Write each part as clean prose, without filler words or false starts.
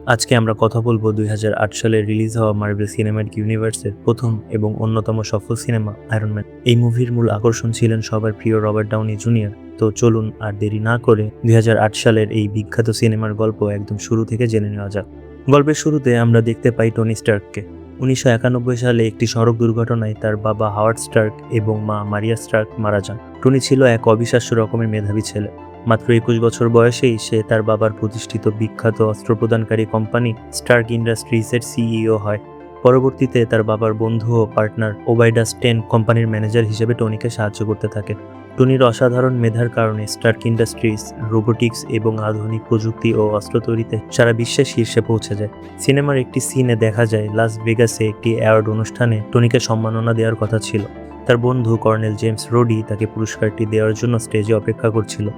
আজকে আমরা কথা বলবো 2008 সালে রিলিজ হওয়া মার্ভেল সিনেমাটিক ইউনিভার্সের প্রথম এবং অন্যতম সফল সিনেমা আয়রন ম্যান। এই মুভির মূল আকর্ষণ ছিলেন সবার প্রিয় রবার্ট ডাউনি জুনিয়র। তো চলুন আর দেরি না করে 2008 সালের এই বিখ্যাত সিনেমার গল্প একদম শুরু থেকে জেনে নেওয়া যাক। গল্পের শুরুতে আমরা দেখতে পাই টনি স্টার্ককে। 1991 সালে একটি সড়ক দুর্ঘটনায় তার বাবা হাওয়ার্ড স্টার্ক এবং মা মারিয়া স্টার্ক মারা যান। টনি ছিল এক অবিশ্বাস্য রকমের মেধাবী ছেলে। মাত্র 21 বছর বয়সেই সে তার বাবার প্রতিষ্ঠিত বিখ্যাত অস্ত্র প্রদানকারী কোম্পানি স্টার্ক ইন্ডাস্ট্রিজের সিইও হয়। পরবর্তীতে তার বাবার বন্ধু ও পার্টনার ওবাইডা স্টেন কোম্পানির ম্যানেজার হিসেবে টনিকে সাহায্য করতে থাকে। টনির অসাধারণ মেধার কারণে স্টার্ক ইন্ডাস্ট্রিজ রোবোটিক্স এবং আধুনিক প্রযুক্তি ও অস্ত্র তৈরিতে সারা বিশ্বের শীর্ষে পৌঁছে যায়। সিনেমার একটি সিনে দেখা যায় লাস ভেগাসে একটি অ্যাওয়ার্ড অনুষ্ঠানে টনিকে সম্মাননা দেওয়ার কথা ছিল। তার বন্ধু কর্নেল জেমস রোডি তাকে পুরস্কারটি দেওয়ার জন্য স্টেজে অপেক্ষা করছিল,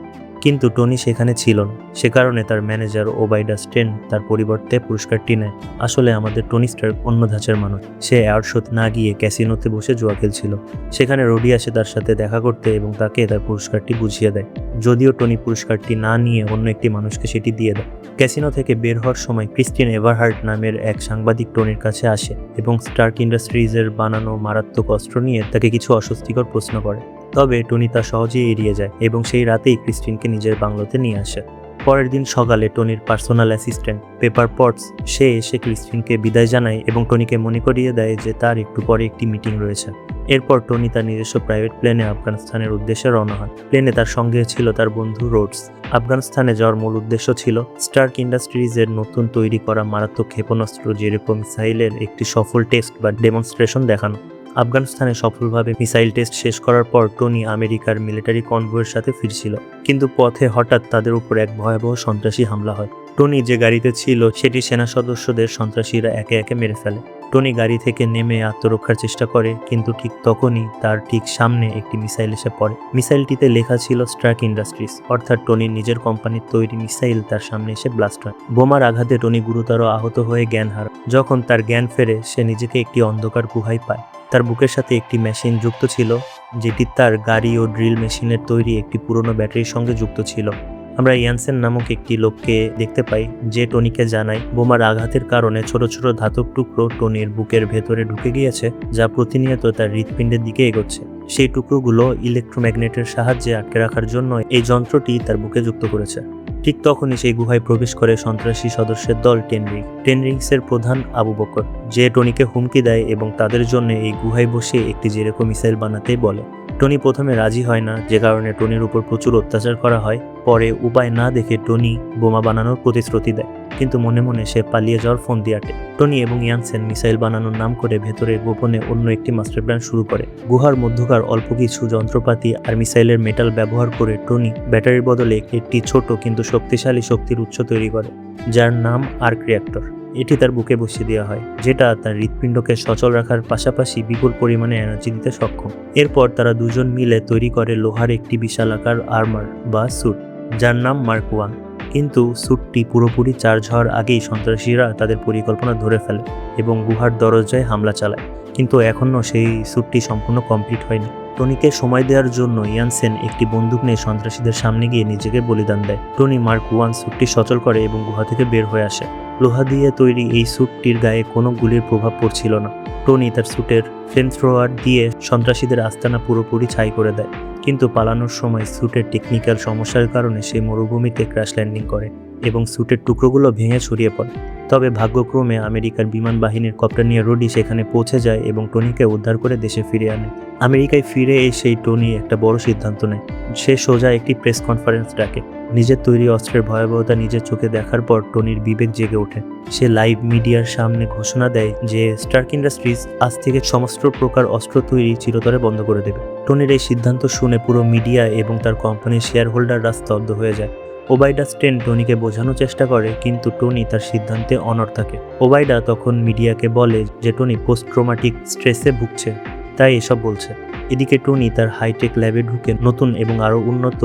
কিন্তু টনি সেখানে ছিল না। সে কারণে তার ম্যানেজার ওবাইডা স্টেন তার পরিবর্তে পুরস্কারটি নেয়। আসলে আমাদের টনি স্টার্ক অন্য ধাঁচের মানুষ। সে অ্যাওয়ার্ড শোতে না গিয়ে ক্যাসিনোতে বসে জুয়া খেলছিল। সেখানে রোডি আসে তার সাথে দেখা করতে এবং তাকে তার পুরস্কারটি বুঝিয়ে দেয়। যদিও টনি পুরস্কারটি না নিয়ে অন্য একটি মানুষকে সেটি দিয়ে দেয়। ক্যাসিনো থেকে বের হওয়ার সময় ক্রিস্টিন এভারহার্ট নামের এক সাংবাদিক টনির কাছে আসে এবং স্টার্ক ইন্ডাস্ট্রিজের বানানো মারাত্মক অস্ত্র নিয়ে তাকে কিছু অস্বস্তিকর প্রশ্ন করে। তবে টনি তা সহজেই এড়িয়ে যায় এবং সেই রাতেই ক্রিস্টিনকে নিজের বাংলোতে নিয়ে আসে। পরের দিন সকালে টনির পার্সোনাল অ্যাসিস্ট্যান্ট পেপার পটস সে এসে ক্রিস্টিনকে বিদায় জানায় এবং টনিকে মনে করিয়ে দেয় যে তার একটু পরে একটি মিটিং রয়েছে। এরপর টনি তার নিজস্ব প্রাইভেট প্লেনে আফগানিস্তানের উদ্দেশ্যে রওনা হয়। প্লেনে তার সঙ্গে ছিল তার বন্ধু রোডস। আফগানিস্তানে যাওয়ার মূল উদ্দেশ্য ছিল স্টার্ক ইন্ডাস্ট্রিজের নতুন তৈরি করা মারাত্মক ক্ষেপণাস্ত্র জেরিকো মিসাইলের একটি সফল টেস্ট বা ডেমনস্ট্রেশন দেখানো। আফগানিস্তানে সফলভাবে মিসাইল টেস্ট শেষ করার পর টনি আমেরিকার মিলিটারি কনভয়ের সাথে ফিরছিল, কিন্তু পথে হঠাৎ তাদের উপর এক ভয়াবহ সন্ত্রাসী হামলা হয়। টনি যে গাড়িতে ছিল সেটি সেনা সদস্যদের সন্ত্রাসীরা একে একে মেরে ফেলে। টনি গাড়ি থেকে নেমে আত্মরক্ষার চেষ্টা করে, কিন্তু ঠিক তখনই তার ঠিক সামনে একটি মিসাইল এসে পড়ে। মিসাইলটিতে লেখা ছিল স্টার্ক ইন্ডাস্ট্রিজ, অর্থাৎ টনির নিজের কোম্পানির তৈরি মিসাইল তার সামনে এসে ব্লাস্ট হয়। বোমার আঘাতে টনি গুরুতর আহত হয়ে জ্ঞান হারায়। যখন তার জ্ঞান ফেরে সে নিজেকে একটি অন্ধকার গুহায় পায়। তার বুকের সাথে একটি মেশিন যুক্ত ছিল, যেটি তার গাড়ি ও ড্রিল মেশিনের তৈরি একটি পুরনো ব্যাটারির সঙ্গে যুক্ত ছিল। আমরা ইয়ানসেন নামক একটি লোককে দেখতে পাই যে টনিকে জানায় বোমার আঘাতের কারণে ছোট ছোট ধাতব টুকরো টনির বুকের ভেতরে ঢুকে গিয়েছে, যা প্রতিনিয়ত তার হৃৎপিণ্ডের দিকে এগোচ্ছে। সেই টুকরোগুলো ইলেকট্রোম্যাগনেটের সাহায্যে আটকে রাখার জন্য এই যন্ত্রটি তার বুকে যুক্ত করেছে। ঠিক তখনই সেই গুহায় প্রবেশ করে সন্ত্রাসী সদস্যের দল টেনরিংসের প্রধান আবু বকর, যে টনিকে হুমকি দেয় এবং তাদের জন্য এই গুহায় বসে একটি জেরিকো মিসাইল বানাতে বলে। টনি প্রথমে রাজি হয় না, যে কারণে টনির উপর প্রচুর অত্যাচার করা হয়। পরে উপায় না দেখে টনি বোমা বানানোর প্রতিশ্রুতি দেয়, কিন্তু মনে মনে সে পালিয়ে যাওয়ার ফোন দিয়ে আটে। টনি এবং ইয়ানসেন মিসাইল বানানোর নাম করে ভেতরে গোপনে অন্য একটি মাস্টার প্ল্যান শুরু করে। গুহার মধ্যকার অল্প কিছু যন্ত্রপাতি আর মিসাইলের মেটাল ব্যবহার করে টনি ব্যাটারির বদলে একটি ছোট কিন্তু শক্তিশালী শক্তির উৎস তৈরি করে, যার নাম আর্ক রিঅ্যাক্টর। এটি তার বুকে বসিয়ে দেওয়া হয়, যেটা তার হৃৎপিণ্ডকে সচল রাখার পাশাপাশি বিপুল পরিমাণে এনার্জি দিতে সক্ষম। এরপর তারা দুজন মিলে তৈরি করে লোহার একটি বিশালাকার আর্মার বা স্যুট, যার নাম মার্ক 1। কিন্তু স্যুটটি পুরোপুরি চার্জ হওয়ার আগেই সন্ত্রাসীরা তাদের পরিকল্পনা ধরে ফেলে এবং গুহার দরজায় হামলা চালায়। কিন্তু এখনও সেই স্যুটটি সম্পূর্ণ কমপ্লিট হয়নি। টনিকে সময় দেওয়ার জন্য ইয়ানসেন একটি বন্দুক নিয়ে সন্ত্রাসীদের সামনে গিয়ে নিজেকে বলিদান দেয়। টনি মার্ক 1 স্যুটটি সচল করে এবং গুহা থেকে বের হয়ে আসে। লোহা দিয়ে তৈরি এই স্যুটটির গায়ে কোনো গুলির প্রভাব পড়ছিল না। টনি তার স্যুটের ফ্লেমথ্রোয়ার দিয়ে সন্ত্রাসীদের আস্তানা পুরোপুরি ছাই করে দেয়, কিন্তু পালানোর সময় স্যুটের টেকনিক্যাল সমস্যার কারণে সে মরুভূমিতে ক্র্যাশ ল্যান্ডিং করে এবং স্যুটের টুকরোগুলো ভেঙে ছড়িয়ে পড়ে। তবে ভাগ্যক্রমে আমেরিকার বিমান বাহিনীর কপ্টার নিয়ে রোডি সেখানে পৌঁছে যায় এবং টনিকে উদ্ধার করে দেশে ফিরে আনে। আমেরিকায় ফিরে এসেই টনি একটা বড় সিদ্ধান্ত নেয়। সে সোজা একটি প্রেস কনফারেন্স ডাকে। নিজের তৈরি অস্ত্রের ভয়াবহতা নিজের চোখে দেখার পর টনির বিবেক জেগে ওঠে। সে লাইভ মিডিয়ার সামনে ঘোষণা দেয় যে স্টার্ক ইন্ডাস্ট্রিজ আজ থেকে সমস্ত প্রকার অস্ত্র তৈরি চিরতরে বন্ধ করে দেবে। টনির এই সিদ্ধান্ত শুনে পুরো মিডিয়া এবং তার কোম্পানির শেয়ার হোল্ডাররা স্তব্ধ হয়ে যায়। ওবাইডা স্টেন টনিকে বোঝানোর চেষ্টা করে, কিন্তু টনি তার সিদ্ধান্তে অনড় থাকে। ওবাইডা তখন মিডিয়াকে বলে যে টনি পোস্ট ট্রমাটিক স্ট্রেসে ভুগছে, তাই এসব বলছে। এদিকে টনি তার হাইটেক ল্যাবে ঢুকে নতুন এবং আরও উন্নত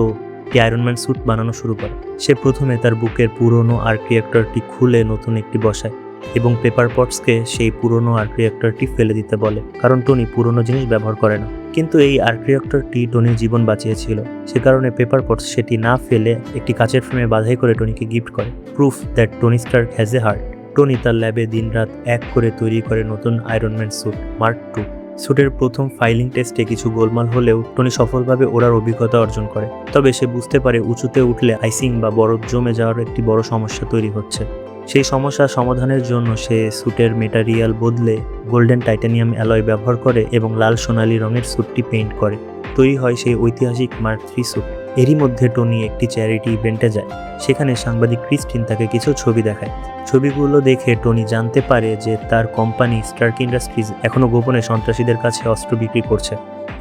আয়রন ম্যান স্যুট বানানো শুরু করে। সে প্রথমে তার বুকের পুরনো আর্ক রিঅ্যাক্টরটি খুলে নতুন একটি বসায় এবং পেপার পটসকে সেই পুরনো আর্ক রিঅ্যাক্টরটি ফেলে দিতে বলে, কারণ টনি পুরনো জিনিস ব্যবহার করে না। কিন্তু এই আর্ক রিঅ্যাক্টরটি টনির জীবন বাঁচিয়েছিল। সে কারণে পেপার পটস সেটি না ফেলে একটি কাচের ফ্রেমে বাধাই করে টনিকে গিফট করে। Proof that Tony Stark has a heart. Tony তার ল্যাবে দিনরাত এক করে তৈরি করে নতুন iron man suit mark II। স্যুটের প্রথম ফাইলিং টেস্টে কিছু গোলমাল হলেও টনি সফলভাবে ওড়ার অভিজ্ঞতা অর্জন করে। তবে সে বুঝতে পারে উঁচুতে উঠলে আইসিং বা বরফ জমে যাওয়ার একটি বড় সমস্যা তৈরি হচ্ছে। সেই সমস্যা সমাধানের জন্য সে স্যুটের মেটারিয়াল বদলে গোল্ডেন টাইটানিয়াম অ্যালয় ব্যবহার করে এবং লাল সোনালী রঙের স্যুটটি পেইন্ট করে। তৈরি হয় সেই ঐতিহাসিক মার্ক III স্যুট। এরই মধ্যে টনি একটি চ্যারিটি ইভেন্টে যায়। সেখানে সাংবাদিক ক্রিস্টিন তাকে কিছু ছবি দেখায়। ছবিগুলো দেখে টনি জানতে পারে যে তার কোম্পানি স্টার্ক ইন্ডাস্ট্রিজ এখনও গোপনে সন্ত্রাসীদের কাছে অস্ত্র বিক্রি করছে।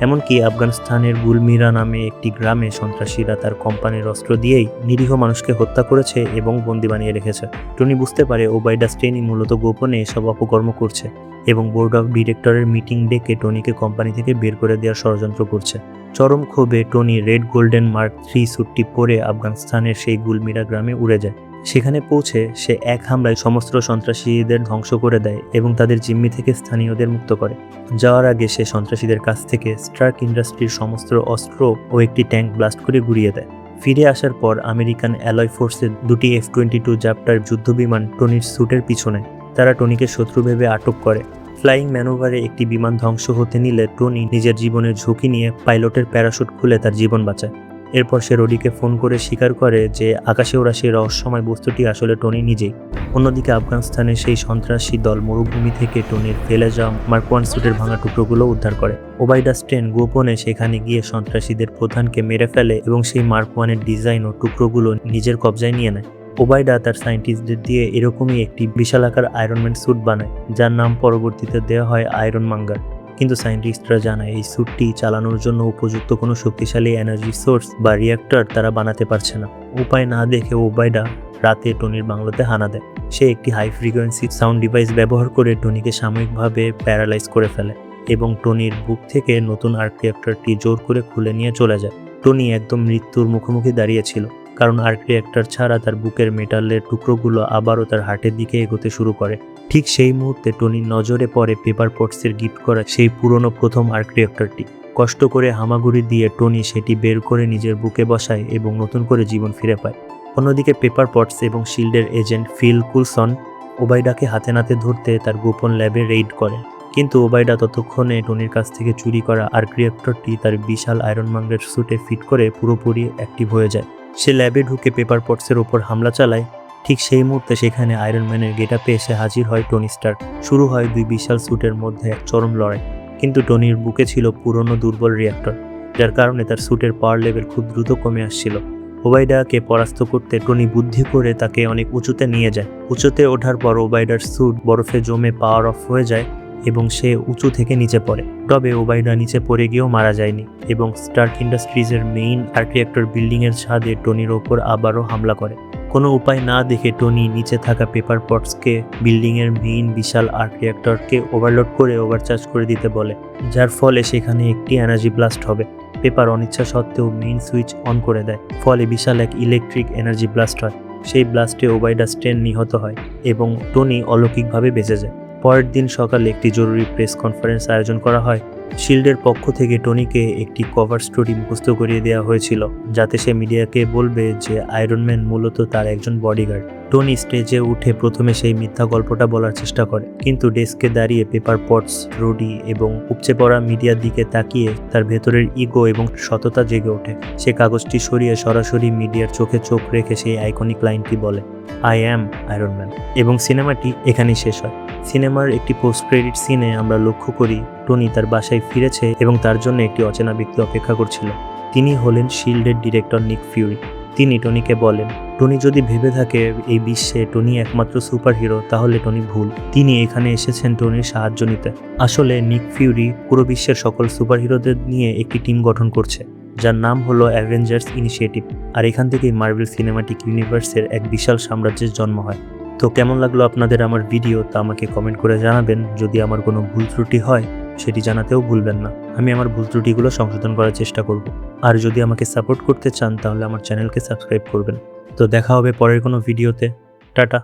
এমনকি আফগানিস্তানের গুলমিরা নামে একটি গ্রামে সন্ত্রাসীরা তার কোম্পানির অস্ত্র দিয়েই নিরীহ মানুষকে হত্যা করেছে এবং বন্দি বানিয়ে রেখেছে। টনি বুঝতে পারে ওবাইডা স্টেইনি মূলত গোপনে এসব অপকর্ম করছে এবং বোর্ড অফ ডিরেক্টরের মিটিং ডেকে টনিকে কোম্পানি থেকে বের করে দেওয়ার ষড়যন্ত্র করছে। চরম ক্ষোভে Tony red golden mark III স্যুটটি পরে আফগানিস্তানের সেই গুলমিরা গ্রামে উড়ে যায়। সেখানে পৌঁছে সে এক হামলায় সমস্ত সন্ত্রাসীদের ধ্বংস করে দেয় এবং তাদের জিম্মি থেকে স্থানীয়দের মুক্ত করে। যাওয়ার আগে সে সন্ত্রাসীদের কাছ থেকে স্টার্ক ইন্ডাস্ট্রির সমস্ত অস্ত্র ও একটি ট্যাঙ্ক ব্লাস্ট করে গুড়িয়ে দেয়। ফিরে আসার পর আমেরিকান অ্যালয় ফোর্সের দুটি F-22 জাপ্টার যুদ্ধবিমান টনির স্যুটের পিছনে। তারা টনিকে শত্রু ভেবে আটক করে। ফ্লাইং ম্যানোভারে একটি বিমান ধ্বংস হতে নিলে টনি নিজের জীবনের ঝুঁকি নিয়ে পাইলটের প্যারাশুট খুলে তার জীবন বাঁচায়। এরপর সে রোডিকে ফোন করে স্বীকার করে যে আকাশে ওরা সেই রহস্যময় বস্তুটি আসলে টনি নিজেই। অন্যদিকে আফগানিস্তানের সেই সন্ত্রাসী দল মরুভূমি থেকে টনির ফেলে যাওয়া মার্ক I স্যুটের ভাঙা টুকরোগুলো উদ্ধার করে। ওবাইডা স্টেন গোপনে সেখানে গিয়ে সন্ত্রাসীদের প্রধানকে মেরে ফেলে এবং সেই মার্ক I ডিজাইন ও টুকরোগুলো নিজের কবজায় নিয়ে নেয়। ওবাইডা তার সায়েন্টিস্টদের দিয়ে এরকমই একটি বিশালাকার আয়রন ম্যান স্যুট বানায়, যার নাম পরবর্তীতে দেওয়া হয় আয়রন মাঙ্গার। কিন্তু সায়েন্টিস্টরা জানায় এই স্যুটটি চালানোর জন্য উপযুক্ত কোনো শক্তিশালী এনার্জি সোর্স বা রিঅ্যাক্টর তারা বানাতে পারছে না। উপায় না দেখে ওবাইডা রাতে টনির বাংলোতে হানা দেয়। সে একটি হাই ফ্রিকোয়েন্সি সাউন্ড ডিভাইস ব্যবহার করে টনিকে সাময়িকভাবে প্যারালাইজ করে ফেলে এবং টনির বুক থেকে নতুন আর্ক রিঅ্যাক্টরটি জোর করে খুলে নিয়ে চলে যায়। টনি একদম মৃত্যুর মুখোমুখি দাঁড়িয়েছিল, কারণ আর্ক রিঅ্যাক্টর ছাড়া তার বুকের মেটালের টুকরোগুলো আবারও তার হার্টের দিকে এগোতে শুরু করে। ঠিক সেই মুহূর্তে টনির নজরে পড়ে পেপার পটসের গিফট করা সেই পুরনো প্রথম আর্ক রিঅ্যাক্টরটি। কষ্ট করে হামাগুড়ি দিয়ে টনি সেটি বের করে নিজের বুকে বসায় এবং নতুন করে জীবন ফিরে পায়। অন্যদিকে পেপার পটস এবং শিল্ডের এজেন্ট ফিল কুলসন ওবাইডাকে হাতে নাতে ধরতে তার গোপন ল্যাবে রেইড করে। কিন্তু ওবাইডা ততক্ষণে টনির কাছ থেকে চুরি করা আর্ক রিঅ্যাক্টরটি তার বিশাল আয়রন ম্যানের স্যুটে ফিট করে পুরোপুরি অ্যাক্টিভ হয়ে যায়। সে ল্যাবে ঢুকে পেপার পটসের ওপর হামলা চালায়। ঠিক সেই মুহূর্তে সেখানে আয়রন ম্যানের গেটআপে এসে হাজির হয় টনি স্টার্ক। শুরু হয় দুই বিশাল স্যুটের মধ্যে এক চরম লড়াই। কিন্তু টনির বুকে ছিল পুরনো দুর্বল রিঅ্যাক্টর, যার কারণে তার স্যুটের পাওয়ার লেভেল খুব দ্রুত কমে আসছিল। ওবাইডাকে পরাস্ত করতে টনি বুদ্ধি করে তাকে অনেক উঁচুতে নিয়ে যায়। উঁচুতে ওঠার পর ওবাইডার স্যুট বরফে জমে পাওয়ার অফ হয়ে যায় এবং সে উঁচু থেকে নিচে পড়ে। তবে ওবাইডা নিচে পড়ে গিয়েও মারা যায়নি এবং স্টার্ক ইন্ডাস্ট্রিজের মেইন আর্ক রিঅ্যাক্টর বিল্ডিংয়ের ছাদে টনির ওপর আবারও হামলা করে। কোনো উপায় না দেখে টনি নিচে থাকা পেপার পটসকে বিল্ডিংয়ের মেইন বিশাল আর্ক রিঅ্যাক্টরকে ওভারলোড করে ওভারচার্জ করে দিতে বলে, যার ফলে সেখানে একটি এনার্জি ব্লাস্ট হবে। পেপার অনিচ্ছা সত্ত্বেও মেইন সুইচ অন করে দেয়, ফলে বিশাল এক ইলেকট্রিক এনার্জি ব্লাস্ট হয়। সেই ব্লাস্টে ওবাইডা স্টেন নিহত হয় এবং টনি অলৌকিকভাবে বেঁচে যায়। পরের দিন সকালে একটি জরুরি প্রেস কনফারেন্স আয়োজন করা হয়। শিল্ডের পক্ষ থেকে টনিকে একটি কভার স্টোরি মুখস্থ করিয়ে দেওয়া হয়েছিল, যাতে সে মিডিয়াকে বলবে যে আয়রন ম্যান মূলত তার একজন বডিগার্ড। টনি স্টেজে উঠে প্রথমে সেই মিথ্যা গল্পটা বলার চেষ্টা করে, কিন্তু ডেস্কে দাঁড়িয়ে পেপার পটস, রোডি এবং উপচে পড়া মিডিয়ার দিকে তাকিয়ে তার ভেতরের ইগো এবং সততা জেগে ওঠে। সে কাগজটি সরিয়ে সরাসরি মিডিয়ার চোখে চোখ রেখে সেই আইকনিক লাইনটি বলে, আই অ্যাম আয়রন ম্যান। এবং সিনেমাটি এখানেই শেষ হয়। সিনেমার একটি পোস্ট ক্রেডিট সিনে আমরা লক্ষ্য করি টনি তার বাসায় ফিরেছে এবং তার জন্য একটি অচেনা ব্যক্তি অপেক্ষা করছিল। তিনি হলেন শিল্ডের ডিরেক্টর নিক ফিউরি। তিনি টনিকে বলেন, টনি যদি ভেবে থাকে এই বিশ্বে টনি একমাত্র সুপার হিরো, তাহলে টনি ভুল। তিনি এখানে এসেছেন টনির সাহায্য নিতে। আসলে নিক ফিউরি পুরো বিশ্বের সকল সুপার হিরোদের নিয়ে একটি টিম গঠন করছে, যার নাম হলো অ্যাভেঞ্জার্স ইনিশিয়েটিভ। আর এখান থেকেই মার্ভেল সিনেমাটিক ইউনিভার্সের এক বিশাল সাম্রাজ্যের জন্ম হয়। তো কেমন লাগলো আপনাদের আমার ভিডিও তা আমাকে কমেন্ট করে জানাবেন। যদি আমার কোনো ভুল ত্রুটি হয় সেটি জানাতেও ভুলবেন না। আমি আমার ভুল ত্রুটিগুলো সংশোধন করার চেষ্টা করব। আর যদি আমাকে সাপোর্ট করতে চান তাহলে আমার চ্যানেলকে সাবস্ক্রাইব করবেন। তো দেখা হবে পরের কোনো ভিডিওতে। টাটা।